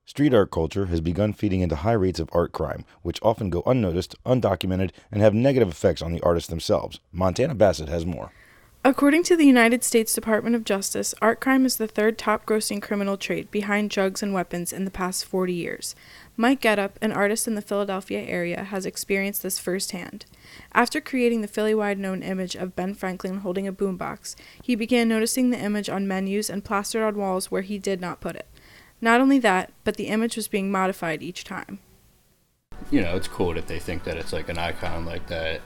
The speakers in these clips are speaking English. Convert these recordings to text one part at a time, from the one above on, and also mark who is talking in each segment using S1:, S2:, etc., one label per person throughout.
S1: Street art culture has begun feeding into high rates of art crime, which often go unnoticed, undocumented, and have negative effects on the artists themselves. Montana Bassett has more.
S2: According to the United States Department of Justice, art crime is the third top-grossing criminal trade behind drugs and weapons in the past 40 years. Mike Getup, an artist in the Philadelphia area, has experienced this firsthand. After creating the Philly-wide known image of Ben Franklin holding a boombox, he began noticing the image on menus and plastered on walls where he did not put it. Not only that, but the image was being modified each time.
S3: You know, it's cool that they think that it's like an icon like that,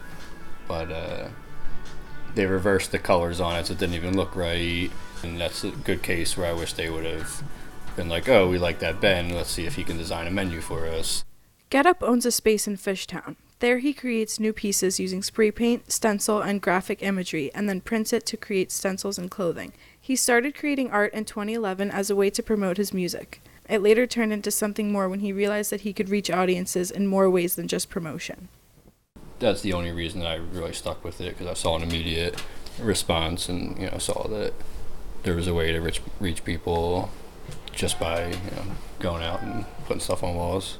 S3: but they reversed the colors on it so it didn't even look right. And that's a good case where I wish they would have been like, oh, we like that Ben, let's see if he can design a menu for us.
S2: Getup owns a space in Fishtown. There he creates new pieces using spray paint, stencil, and graphic imagery, and then prints it to create stencils and clothing. He started creating art in 2011 as a way to promote his music. It later turned into something more when he realized that he could reach audiences in more ways than just promotion.
S3: That's the only reason that I really stuck with it, because I saw an immediate response and, saw that there was a way to reach people just by, going out and putting stuff on walls.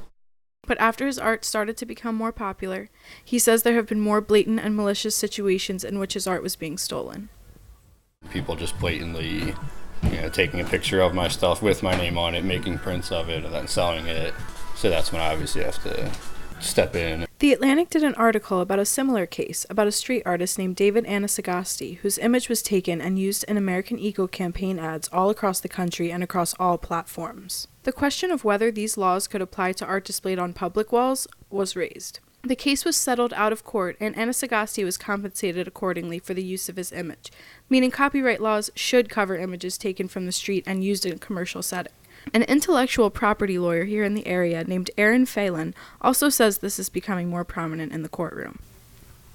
S2: But after his art started to become more popular, he says there have been more blatant and malicious situations in which his art was being stolen.
S3: People just blatantly, taking a picture of my stuff with my name on it, making prints of it, and then selling it. So that's when I obviously have to step in.
S2: The Atlantic did an article about a similar case about a street artist named David Anasagasti, whose image was taken and used in American Eagle campaign ads all across the country and across all platforms. The question of whether these laws could apply to art displayed on public walls was raised. The case was settled out of court, and Anasagasti was compensated accordingly for the use of his image, meaning copyright laws should cover images taken from the street and used in a commercial setting. An intellectual property lawyer here in the area named Aaron Phelan also says this is becoming more prominent in the courtroom.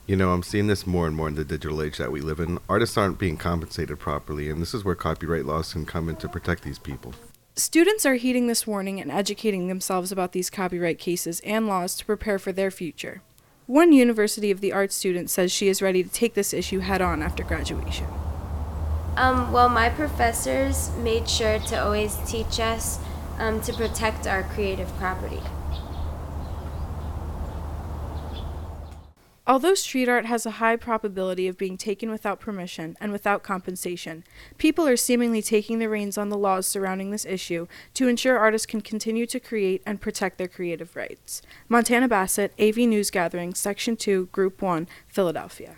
S4: I'm seeing this more and more in the digital age that we live in. Artists aren't being compensated properly, and this is where copyright laws can come in to protect these people.
S2: Students are heeding this warning and educating themselves about these copyright cases and laws to prepare for their future. One University of the Arts student says she is ready to take this issue head-on after graduation.
S5: Well, my professors made sure to always teach us to protect our creative property.
S2: Although street art has a high probability of being taken without permission and without compensation, people are seemingly taking the reins on the laws surrounding this issue to ensure artists can continue to create and protect their creative rights. Montana Bassett, AV News Gathering, Section 2, Group 1, Philadelphia.